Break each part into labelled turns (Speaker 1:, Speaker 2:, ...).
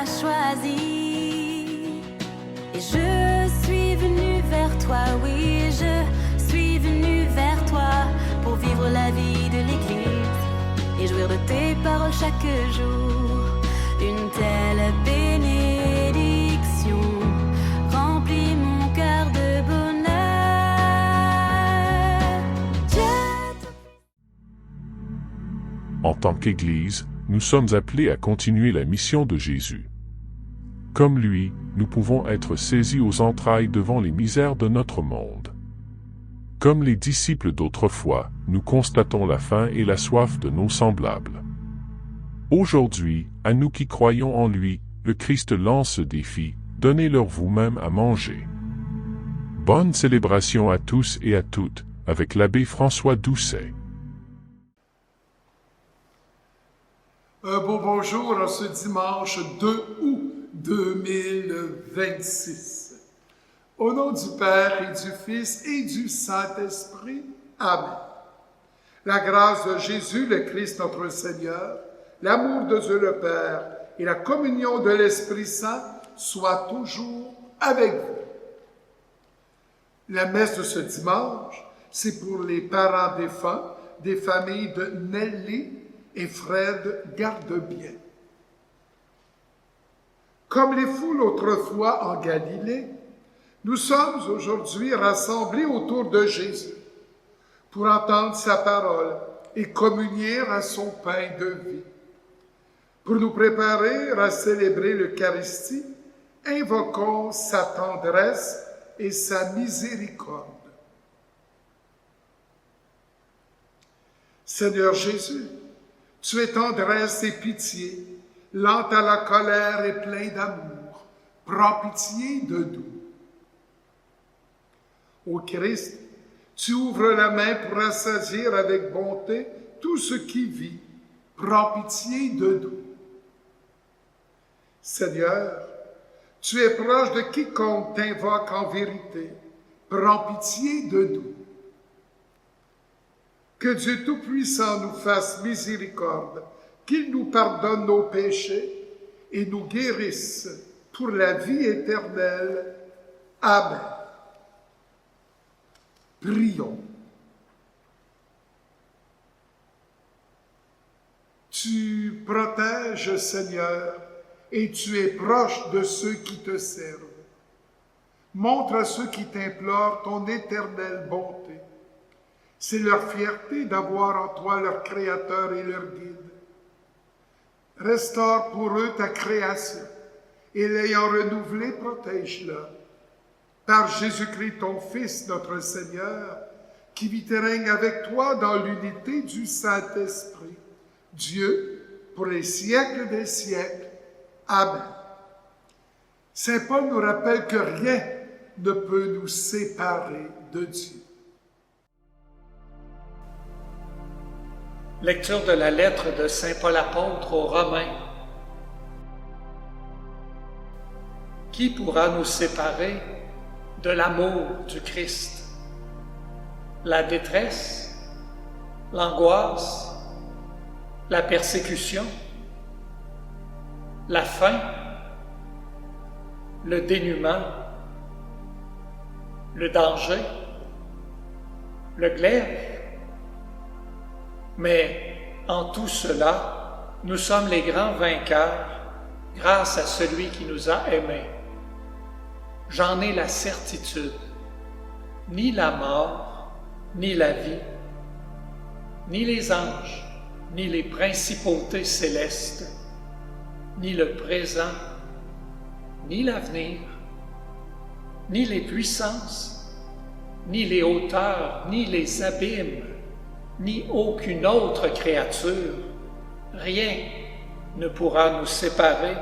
Speaker 1: choisi. Et je suis venue vers toi, oui, je suis venue vers toi pour vivre la vie de l'Église et jouir de tes paroles chaque jour. Une telle bénédiction remplit mon cœur de bonheur.
Speaker 2: En tant qu'Église, nous sommes appelés à continuer la mission de Jésus. Comme lui, nous pouvons être saisis aux entrailles devant les misères de notre monde. Comme les disciples d'autrefois, nous constatons la faim et la soif de nos semblables. Aujourd'hui, à nous qui croyons en lui, le Christ lance ce défi, donnez-leur vous-même à manger. Bonne célébration à tous et à toutes, avec l'abbé François Doucet.
Speaker 3: Bonjour en ce dimanche 2 août 2026. Au nom du Père et du Fils et du Saint-Esprit. Amen. La grâce de Jésus, le Christ notre Seigneur, l'amour de Dieu le Père et la communion de l'Esprit Saint soient toujours avec vous. La messe de ce dimanche, c'est pour les parents défunts des familles de Nelly et Fred Gardebien. Comme les foules autrefois en Galilée, nous sommes aujourd'hui rassemblés autour de Jésus pour entendre sa parole et communier à son pain de vie. Pour nous préparer à célébrer l'Eucharistie, invoquons sa tendresse et sa miséricorde. Seigneur Jésus, tu es tendresse et pitié, lent à la colère et plein d'amour. Prends pitié de nous. Ô Christ, tu ouvres la main pour assagir avec bonté tout ce qui vit. Prends pitié de nous. Seigneur, tu es proche de quiconque t'invoque en vérité. Prends pitié de nous. Que Dieu Tout-Puissant nous fasse miséricorde, qu'il nous pardonne nos péchés et nous guérisse pour la vie éternelle. Amen. Prions. Tu protèges, Seigneur, et tu es proche de ceux qui te servent. Montre à ceux qui t'implorent ton éternelle bonté. C'est leur fierté d'avoir en toi leur Créateur et leur Guide. Restaure pour eux ta création, et l'ayant renouvelée, protège-la. Par Jésus-Christ, ton Fils, notre Seigneur, qui vit et règne avec toi dans l'unité du Saint-Esprit, Dieu, pour les siècles des siècles. Amen. Saint Paul nous rappelle que rien ne peut nous séparer de Dieu.
Speaker 4: Lecture de la lettre de Saint Paul apôtre aux Romains. Qui pourra nous séparer de l'amour du Christ? La détresse, l'angoisse, la persécution, la faim, le dénuement, le danger, le glaive. Mais en tout cela, nous sommes les grands vainqueurs grâce à celui qui nous a aimés. J'en ai la certitude. Ni la mort, ni la vie, ni les anges, ni les principautés célestes, ni le présent, ni l'avenir, ni les puissances, ni les hauteurs, ni les abîmes, ni aucune autre créature, rien ne pourra nous séparer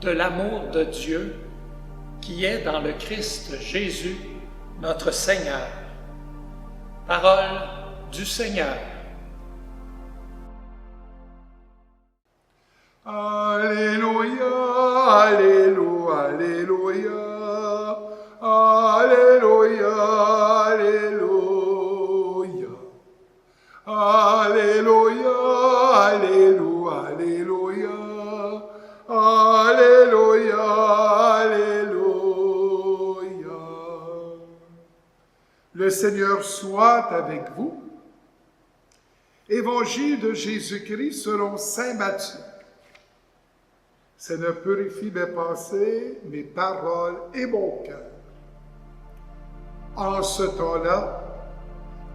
Speaker 4: de l'amour de Dieu qui est dans le Christ Jésus, notre Seigneur. Parole du Seigneur.
Speaker 3: Alléluia, Alléluia, Alléluia, Alléluia, Alléluia. Alléluia, Alléluia, Alléluia, Alléluia. Le Seigneur soit avec vous. Évangile de Jésus-Christ selon saint Matthieu. Seigneur, purifie mes pensées, mes paroles et mon cœur. En ce temps-là,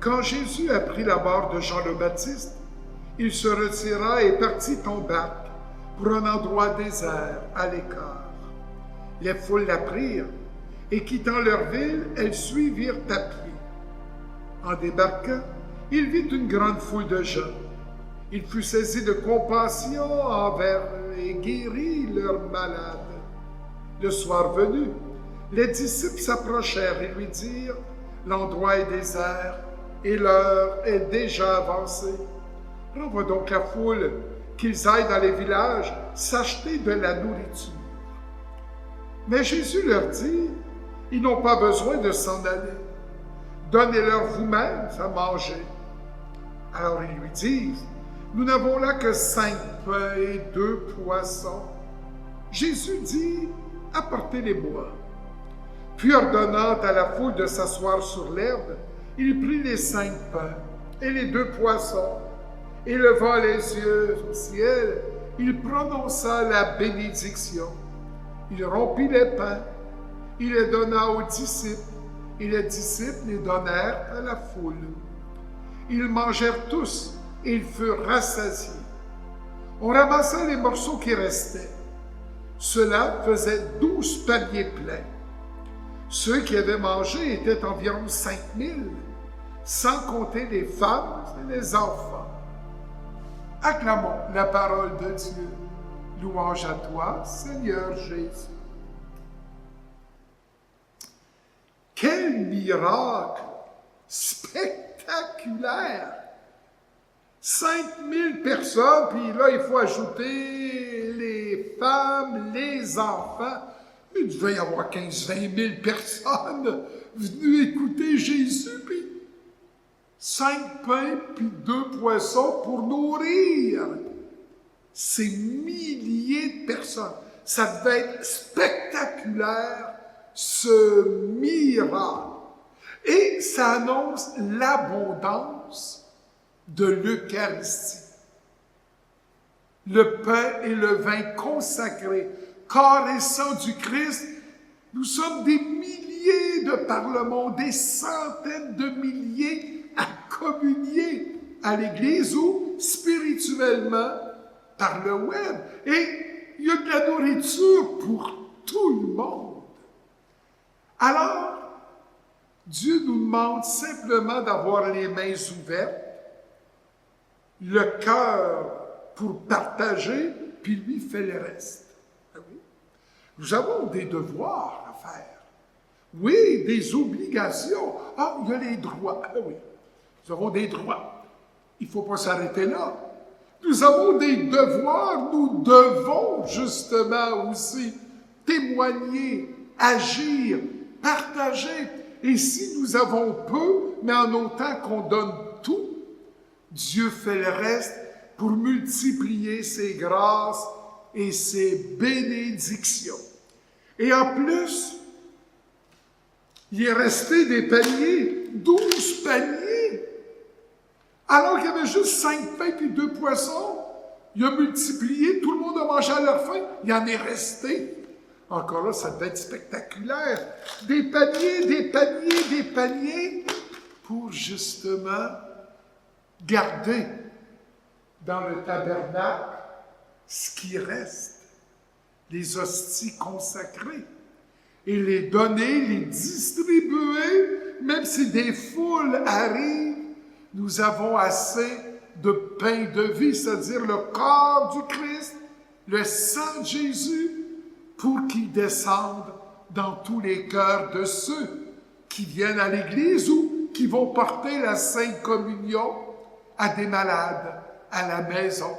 Speaker 3: quand Jésus a pris la mort de Jean le Baptiste, il se retira et partit en barque pour un endroit désert à l'écart. Les foules l'apprirent et quittant leur ville, elles suivirent à pied. En débarquant, il vit une grande foule de gens. Il fut saisi de compassion envers eux et guérit leurs malades. Le soir venu, les disciples s'approchèrent et lui dirent « L'endroit est désert et l'heure est déjà avancée. Renvoie donc la foule, qu'ils aillent dans les villages s'acheter de la nourriture. » Mais Jésus leur dit « Ils n'ont pas besoin de s'en aller. Donnez-leur vous-mêmes à manger. » Alors ils lui disent « Nous n'avons là que 5 pains et 2 poissons. » Jésus dit « Apportez-les-moi. » Puis ordonnant à la foule de s'asseoir sur l'herbe, il prit les 5 pains et les 2 poissons, et levant les yeux au ciel, il prononça la bénédiction. Il rompit les pains, il les donna aux disciples, et les disciples les donnèrent à la foule. Ils mangèrent tous, et ils furent rassasiés. On ramassa les morceaux qui restaient. Cela faisait 12 paniers pleins. Ceux qui avaient mangé étaient environ 5000, sans compter les femmes et les enfants. Acclamons la parole de Dieu. Louange à toi, Seigneur Jésus. Quel miracle spectaculaire! 5000 personnes, puis là, il faut ajouter les femmes, les enfants. Il devait y avoir 15-20 000 personnes venues écouter Jésus, puis 5 pains, puis 2 poissons pour nourrir ces milliers de personnes. Ça devait être spectaculaire, ce miracle. Et ça annonce l'abondance de l'Eucharistie. Le pain et le vin consacrés, corps et sang du Christ, nous sommes des milliers de par le monde, des centaines de milliers à communier à l'Église ou spirituellement par le web. Et il y a de la nourriture pour tout le monde. Alors, Dieu nous demande simplement d'avoir les mains ouvertes, le cœur pour partager, puis lui fait le reste. Ah oui? Nous avons des devoirs à faire. Oui, des obligations. Ah, il y a les droits. Ah oui, nous avons des droits. Il ne faut pas s'arrêter là. Nous avons des devoirs. Nous devons justement aussi témoigner, agir, partager. Et si nous avons peu, mais en autant qu'on donne tout, Dieu fait le reste pour multiplier ses grâces et ses bénédictions. Et en plus, il est resté des paniers, 12 paniers. Alors qu'il y avait juste 5 pains puis 2 poissons, il a multiplié, tout le monde a mangé à leur faim, il en est resté. Encore là, ça devait être spectaculaire. Des paniers, des paniers, des paniers, pour justement garder dans le tabernacle ce qui reste, les hosties consacrées, et les donner, les distribuer, même si des foules arrivent, nous avons assez de pain de vie, c'est-à-dire le corps du Christ, le sang de Jésus, pour qu'il descende dans tous les cœurs de ceux qui viennent à l'Église ou qui vont porter la Sainte Communion à des malades, à la maison,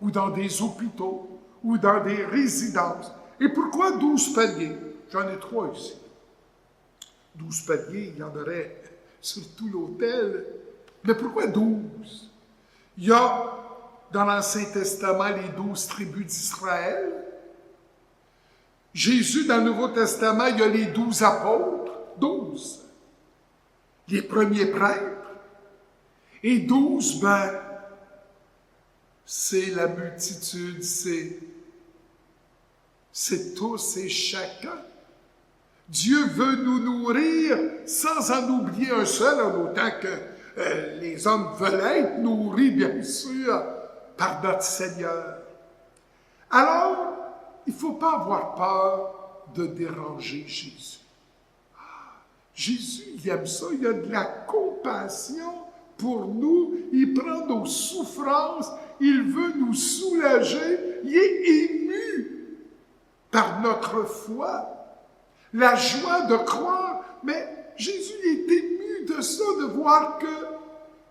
Speaker 3: ou dans des hôpitaux, ou dans des résidences. Et pourquoi 12 paniers? J'en ai 3 ici. 12 paniers, il y en aurait sur tout l'hôtel. Mais pourquoi 12? Il y a dans l'Ancien Testament les 12 tribus d'Israël. Jésus, dans le Nouveau Testament, il y a les 12 apôtres, 12. les premiers prêtres. Et 12, c'est la multitude, c'est tous et chacun. Dieu veut nous nourrir sans en oublier un seul, en autant que les hommes veulent être nourris, bien sûr, par notre Seigneur. Alors, il ne faut pas avoir peur de déranger Jésus. Jésus, il aime ça, il a de la compassion pour nous, il prend nos souffrances, il veut nous soulager, il est ému par notre foi. La joie de croire, mais Jésus est ému de ça, de voir que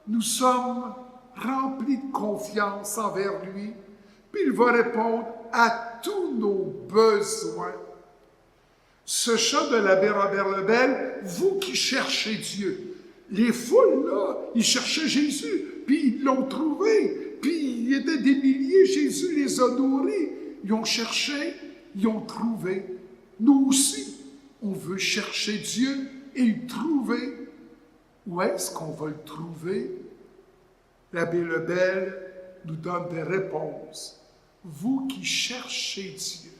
Speaker 3: nous sommes remplis de confiance envers lui, puis il va répondre à tous nos besoins. Ce chant de l'abbé Robert Lebel, vous qui cherchez Dieu, les foules là, ils cherchaient Jésus, puis ils l'ont trouvé, puis il y était des milliers, Jésus les a nourris, ils ont cherché, ils ont trouvé. Nous aussi, on veut chercher Dieu et le trouver. Où est-ce qu'on va le trouver? L'abbé Lebel nous donne des réponses. Vous qui cherchez Dieu.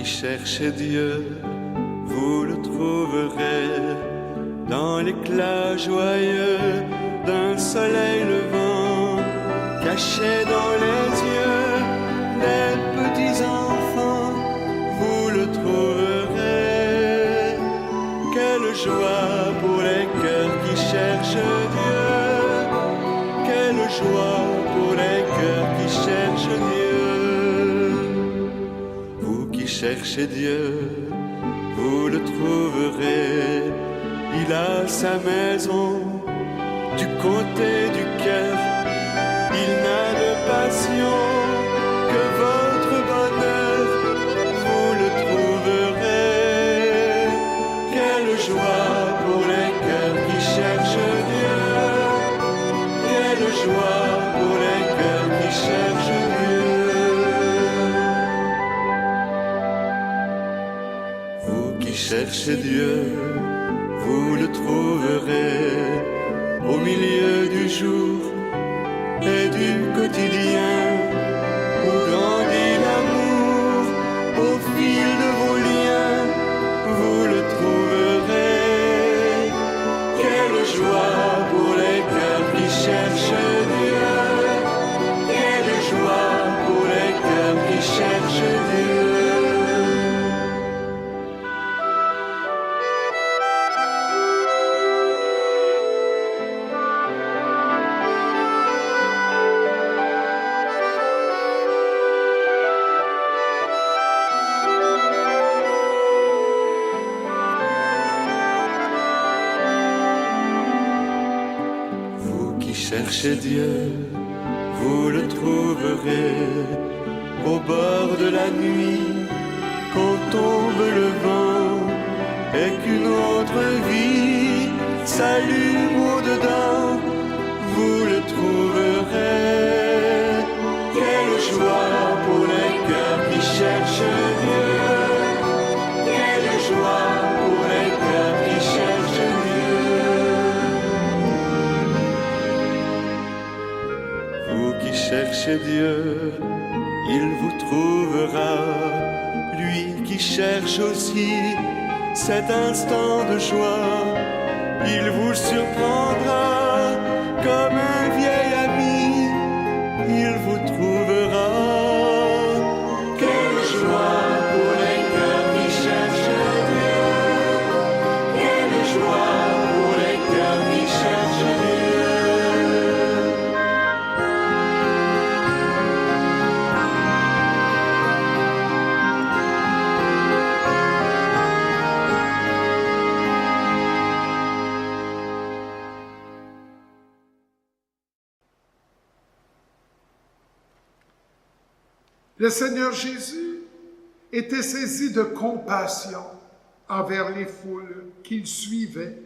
Speaker 5: Cherchez Dieu, vous le trouverez dans l'éclat joyeux d'un soleil levant, caché dans les yeux des petits enfants, vous le trouverez. Quelle joie pour les cœurs qui cherchent Dieu, quelle joie pour les cœurs qui cherchent Dieu. Cherchez Dieu, vous le trouverez. Il a sa maison du côté du cœur. Il n'a de passion que votre bonheur. Vous le trouverez. Quelle joie pour les cœurs qui cherchent Dieu. Quelle joie pour les cœurs qui cherchent Dieu. Cherchez Dieu, vous le trouverez au milieu du jour et du quotidien, où grandit l'amour au fil de vos liens, vous le trouverez. Quelle joie pour les cœurs qui cherchent Dieu, quelle joie pour les cœurs qui cherchent Dieu. Cherchez Dieu, vous le trouverez au bord de la nuit, quand tombe le vent et qu'une autre vie s'allume au-dedans, vous le trouverez. Quelle joie pour les cœurs qui cherchent Dieu, quelle joie pour les cœurs qui cherchent Dieu. Cherchez Dieu, il vous trouvera, lui qui cherche aussi cet instant de joie, il vous surprendra comme un vieil ami, il vous trouvera. Quelle joie pour les cœurs qui cherchent Dieu, quelle joie pour les cœurs qui cherchent Dieu.
Speaker 3: Le Seigneur Jésus était saisi de compassion envers les foules qu'il suivait,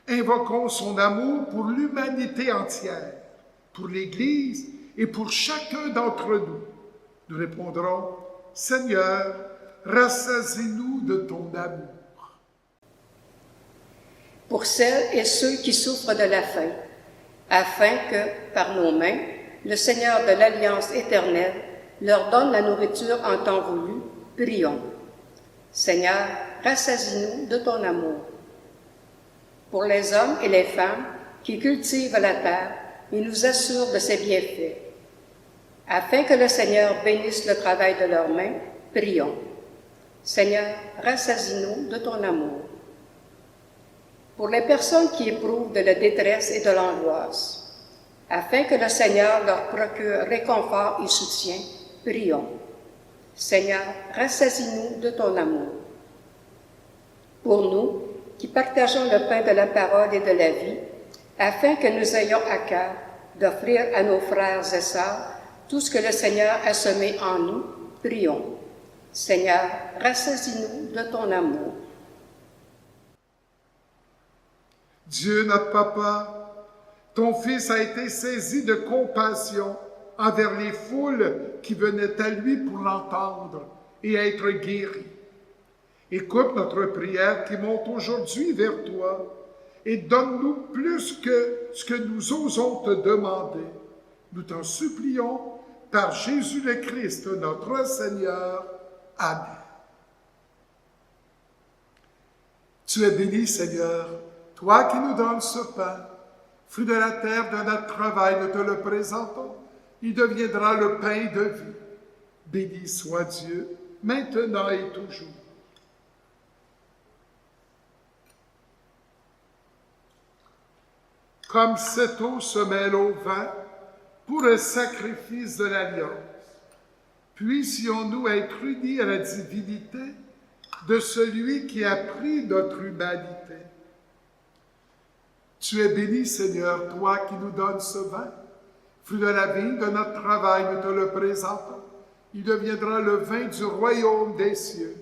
Speaker 3: invoquant son amour pour l'humanité entière, pour l'Église et pour chacun d'entre nous. Nous répondrons, Seigneur, rassasie-nous de ton amour.
Speaker 6: Pour celles et ceux qui souffrent de la faim, afin que, par nos mains, le Seigneur de l'Alliance éternelle leur donne la nourriture en temps voulu, prions. Seigneur, rassasie-nous de ton amour. Pour les hommes et les femmes qui cultivent la terre et nous assurent de ses bienfaits, afin que le Seigneur bénisse le travail de leurs mains, prions. Seigneur, rassasie-nous de ton amour. Pour les personnes qui éprouvent de la détresse et de l'angoisse, afin que le Seigneur leur procure réconfort et soutien, prions. Seigneur, rassasie-nous de ton amour. Pour nous, qui partageons le pain de la parole et de la vie, afin que nous ayons à cœur d'offrir à nos frères et sœurs tout ce que le Seigneur a semé en nous, prions. Seigneur, rassasie-nous de ton amour.
Speaker 3: Dieu notre Papa, ton Fils a été saisi de compassion envers les foules qui venaient à lui pour l'entendre et être guéris. Écoute notre prière qui monte aujourd'hui vers toi et donne-nous plus que ce que nous osons te demander. Nous t'en supplions par Jésus le Christ, notre Seigneur. Amen. Tu es béni, Seigneur, toi qui nous donnes ce pain, fruit de la terre de notre travail, nous te le présentons. Il deviendra le pain de vie. Béni soit Dieu, maintenant et toujours. Comme cette eau se mêle au vin pour le sacrifice de l'alliance, puissions-nous être unis à la divinité de celui qui a pris notre humanité. Tu es béni, Seigneur, toi qui nous donnes ce vin, fruit de la vigne de notre travail, nous te le présentons. Il deviendra le vin du royaume des cieux.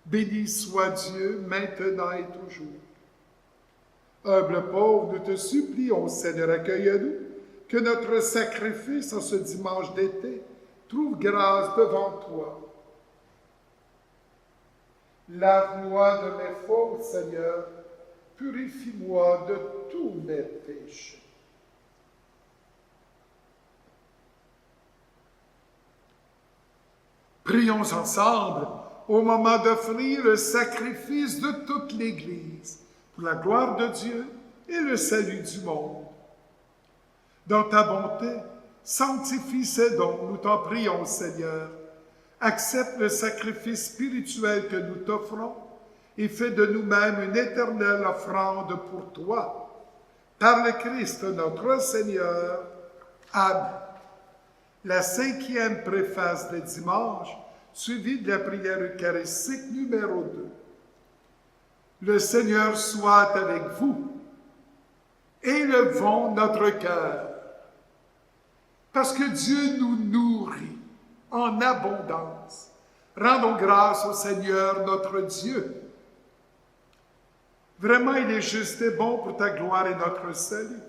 Speaker 3: Béni soit Dieu, maintenant et toujours. Humble pauvre, nous te supplions, Seigneur, accueille-nous, que notre sacrifice en ce dimanche d'été trouve grâce devant toi. Lave-moi de mes fautes, Seigneur, purifie-moi de tous mes péchés. Prions ensemble au moment d'offrir le sacrifice de toute l'Église pour la gloire de Dieu et le salut du monde. Dans ta bonté, sanctifie ces dons, nous t'en prions, Seigneur. Accepte le sacrifice spirituel que nous t'offrons et fais de nous-mêmes une éternelle offrande pour toi. Par le Christ notre Seigneur. Amen. La 5e préface des dimanches, suivie de la prière eucharistique numéro 2. Le Seigneur soit avec vous. Élevons notre cœur, parce que Dieu nous nourrit en abondance. Rendons grâce au Seigneur notre Dieu. Vraiment, il est juste et bon pour ta gloire et notre salut,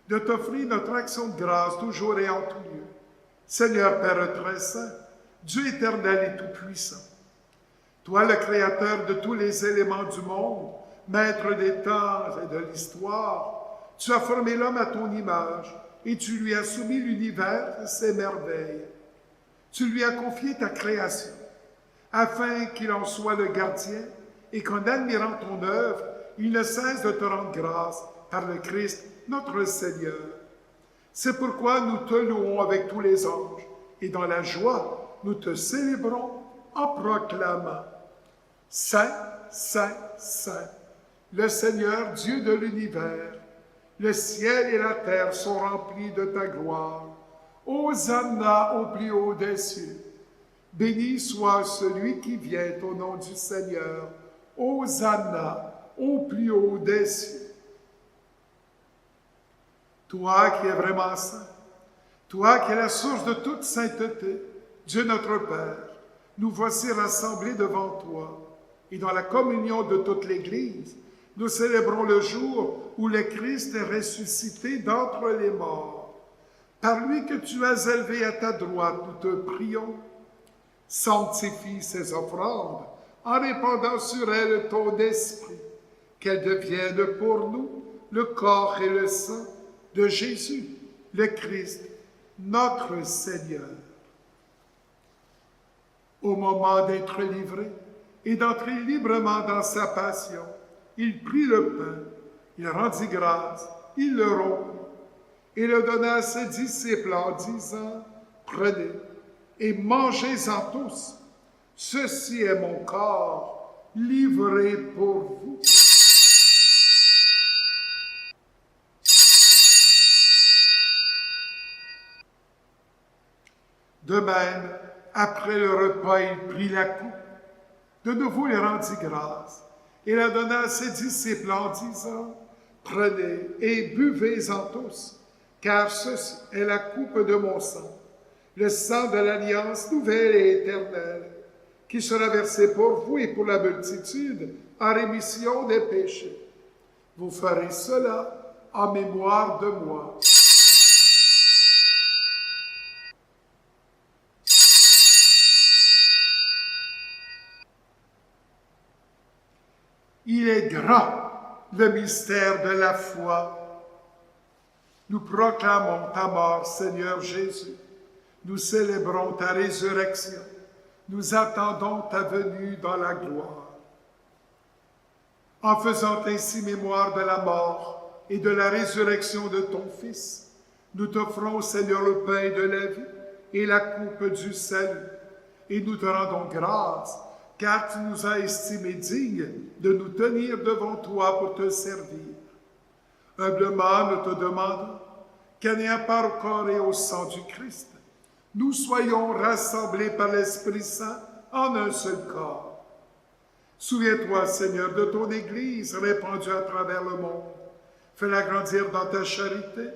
Speaker 3: de t'offrir notre action de grâce toujours et en tout lieu. Seigneur Père très saint, Dieu éternel et tout-puissant, toi le Créateur de tous les éléments du monde, Maître des temps et de l'histoire, tu as formé l'homme à ton image et tu lui as soumis l'univers et ses merveilles. Tu lui as confié ta création, afin qu'il en soit le gardien et qu'en admirant ton œuvre, il ne cesse de te rendre grâce par le Christ, notre Seigneur. C'est pourquoi nous te louons avec tous les anges et dans la joie, nous te célébrons en proclamant « Saint, Saint, Saint, le Seigneur Dieu de l'univers, le ciel et la terre sont remplis de ta gloire. Hosanna au plus haut des cieux. Béni soit celui qui vient au nom du Seigneur. Hosanna au plus haut des cieux. » Toi qui es vraiment saint, toi qui es la source de toute sainteté, Dieu notre Père, nous voici rassemblés devant toi, et dans la communion de toute l'Église, nous célébrons le jour où le Christ est ressuscité d'entre les morts. Par lui que tu as élevé à ta droite, nous te prions. Sanctifie ces offrandes en répandant sur elles ton esprit, qu'elles deviennent pour nous le corps et le sang de Jésus, le Christ, notre Seigneur. Au moment d'être livré et d'entrer librement dans sa passion, il prit le pain, il rendit grâce, il le rompit et le donna à ses disciples en disant, « Prenez et mangez-en tous, ceci est mon corps livré pour vous. » De même, après le repas, il prit la coupe. De nouveau, il rendit grâce et la donna à ses disciples en disant, « Prenez et buvez-en tous, car ceci est la coupe de mon sang, le sang de l'alliance nouvelle et éternelle, qui sera versé pour vous et pour la multitude en rémission des péchés. Vous ferez cela en mémoire de moi. » Il est grand, le mystère de la foi. Nous proclamons ta mort, Seigneur Jésus. Nous célébrons ta résurrection. Nous attendons ta venue dans la gloire. En faisant ainsi mémoire de la mort et de la résurrection de ton Fils, nous t'offrons, Seigneur, le pain de la vie et la coupe du salut. Et nous te rendons grâce, car tu nous as estimés dignes de nous tenir devant toi pour te servir. Humblement, nous te demandons qu'en ayant part au corps et au sang du Christ, nous soyons rassemblés par l'Esprit Saint en un seul corps. Souviens-toi, Seigneur, de ton Église répandue à travers le monde. Fais-la grandir dans ta charité,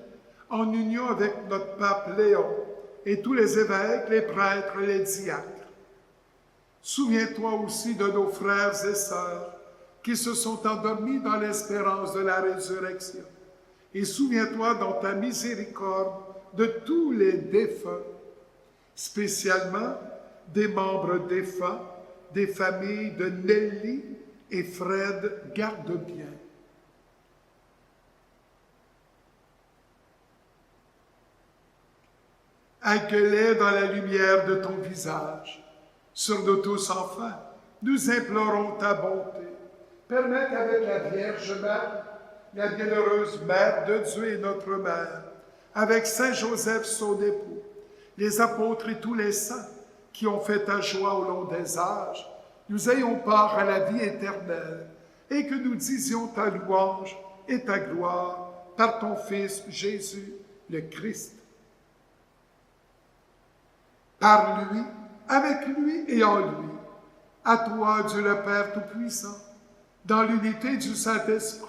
Speaker 3: en union avec notre pape Léon et tous les évêques, les prêtres et les diacres. Souviens-toi aussi de nos frères et sœurs qui se sont endormis dans l'espérance de la résurrection. Et souviens-toi dans ta miséricorde de tous les défunts, spécialement des membres défunts des familles de Nelly et Fred Gardebien. Accueille-les dans la lumière de ton visage. Sur nous tous, enfin, nous implorons ta bonté. Permets qu'avec la Vierge Marie, la bienheureuse Mère de Dieu et notre Mère, avec Saint Joseph, son époux, les apôtres et tous les saints qui ont fait ta joie au long des âges, nous ayons part à la vie éternelle et que nous disions ta louange et ta gloire par ton Fils Jésus, le Christ. Par lui, avec lui et en lui, à toi, Dieu le Père Tout-Puissant, dans l'unité du Saint-Esprit,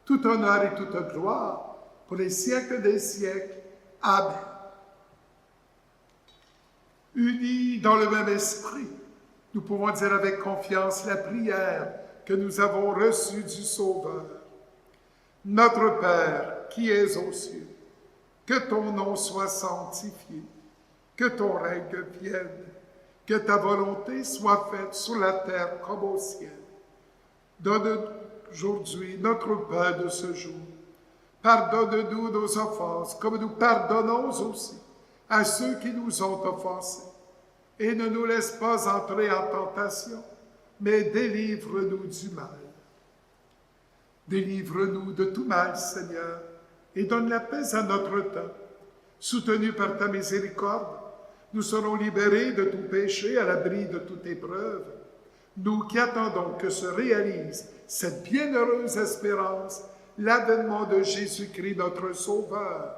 Speaker 3: tout honneur et toute gloire pour les siècles des siècles. Amen. Unis dans le même esprit, nous pouvons dire avec confiance la prière que nous avons reçue du Sauveur. Notre Père qui es aux cieux, que ton nom soit sanctifié, que ton règne vienne, que ta volonté soit faite sur la terre comme au ciel. Donne aujourd'hui notre pain de ce jour. Pardonne-nous nos offenses, comme nous pardonnons aussi à ceux qui nous ont offensés. Et ne nous laisse pas entrer en tentation, mais délivre-nous du mal. Délivre-nous de tout mal, Seigneur, et donne la paix à notre temps. Soutenus par ta miséricorde, nous serons libérés de tout péché, à l'abri de toute épreuve. Nous qui attendons que se réalise cette bienheureuse espérance, l'avènement de Jésus-Christ, notre Sauveur.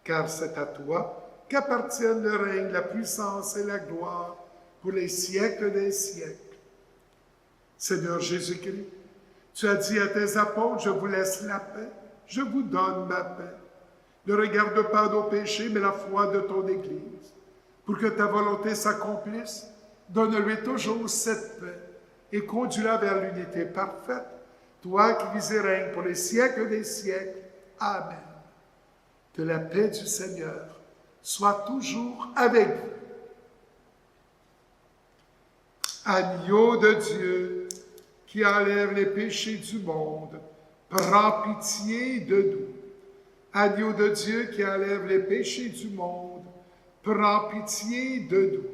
Speaker 3: Car c'est à toi qu'appartiennent le règne, la puissance et la gloire pour les siècles des siècles. Seigneur Jésus-Christ, tu as dit à tes apôtres, je vous laisse la paix, je vous donne ma paix. Ne regarde pas nos péchés, mais la foi de ton Église. Pour que ta volonté s'accomplisse, donne-lui toujours cette paix et conduis-la vers l'unité parfaite, toi qui vis et règnes pour les siècles des siècles. Amen. Que la paix du Seigneur soit toujours avec vous. Agneau de Dieu, qui enlève les péchés du monde, prends pitié de nous. Agneau de Dieu qui enlève les péchés du monde, prends pitié de nous.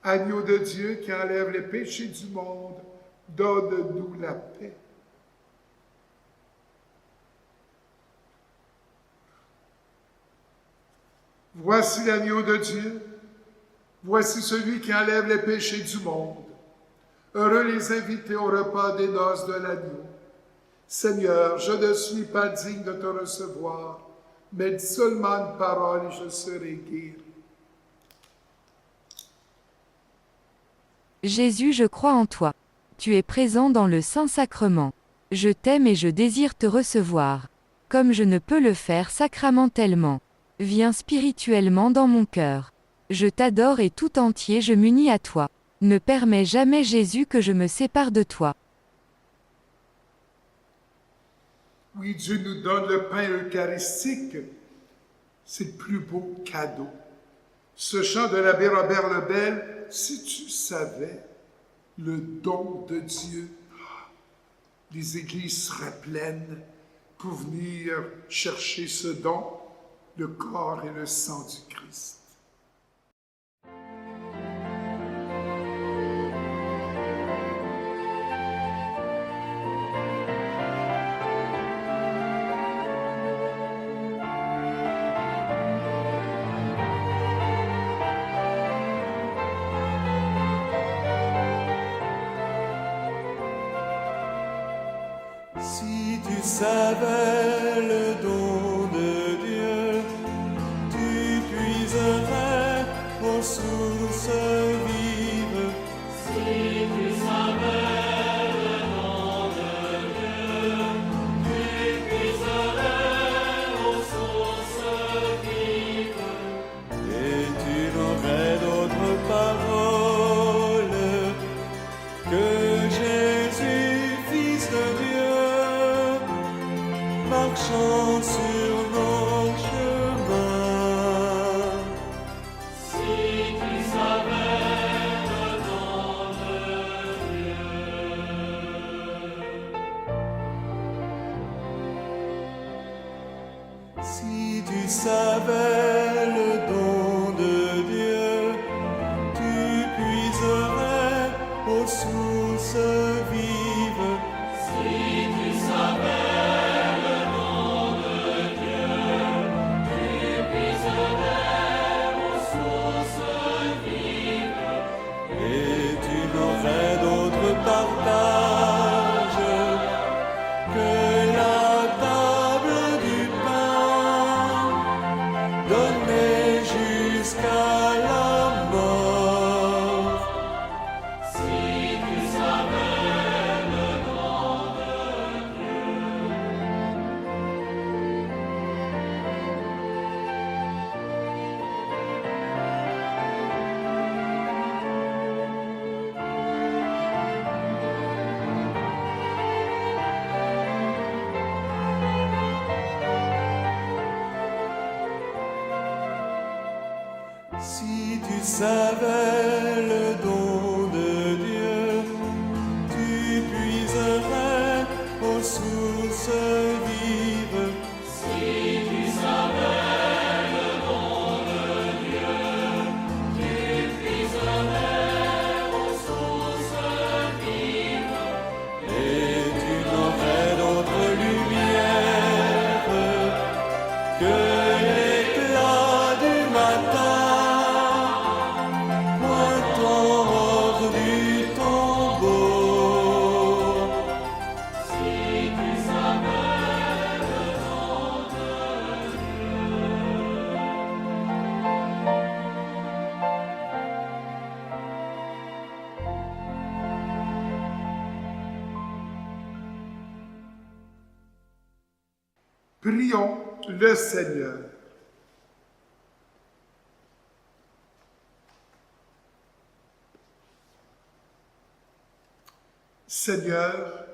Speaker 3: Agneau de Dieu qui enlève les péchés du monde, donne-nous la paix. Voici l'agneau de Dieu, voici celui qui enlève les péchés du monde. Heureux les invités au repas des noces de l'agneau. Seigneur, je ne suis pas digne de te recevoir, mais dis seulement une parole et je serai guéri.
Speaker 7: Jésus, je crois en toi. Tu es présent dans le Saint-Sacrement. Je t'aime et je désire te recevoir. Comme je ne peux le faire sacramentellement. Viens spirituellement dans mon cœur. Je t'adore et tout entier je m'unis à toi. Ne permets jamais, Jésus, que je me sépare de toi.
Speaker 3: Oui, Dieu nous donne le pain eucharistique. C'est le plus beau cadeau. Ce chant de l'abbé Robert Lebel, si tu savais le don de Dieu, les églises seraient pleines pour venir chercher ce don, le corps et le sang du Christ.
Speaker 5: Si tu savais le don de Dieu, tu puiserais aux sources vives. Si tu savais le don de Dieu, tu puiserais aux sources vives. Et tu n'aurais d'autre parole que Jésus, Fils de Dieu, marchant sur nos chemins. Si tu savais le nom de Dieu. Si tu savais le don de Dieu, tu puiserais aux sources vives. Si tu savais partage que la table du pain donnée jusqu'à la mort. Si tu savais le nom de Si tu savais le don de Dieu, tu puiserais aux sources vives. Si tu savais le don de Dieu, tu puiserais aux sources vives. Et tu n'aurais d'autre lumière que l'éclat du matin.
Speaker 3: Prions le Seigneur. Seigneur,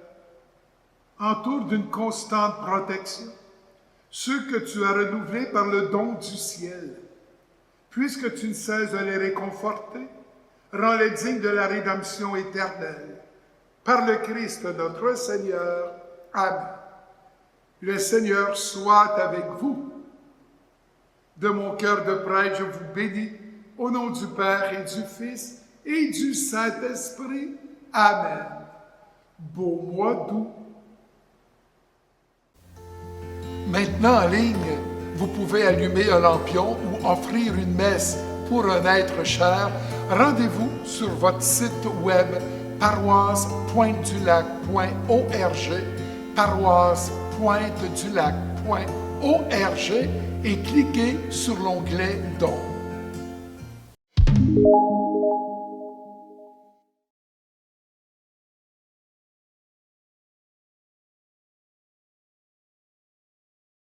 Speaker 3: entoure d'une constante protection ceux que tu as renouvelés par le don du ciel. Puisque tu ne cesses de les réconforter, rends-les dignes de la rédemption éternelle. Par le Christ notre Seigneur. Amen. Le Seigneur soit avec vous. De mon cœur de prêtre, je vous bénis, au nom du Père et du Fils et du Saint-Esprit. Amen. Beau mois d'août. Maintenant en ligne, vous pouvez allumer un lampion ou offrir une messe pour un être cher. Rendez-vous sur votre site web paroisse-pointe-du-lac.org, paroisse-pointe-du-lac.org et cliquez sur l'onglet Dons.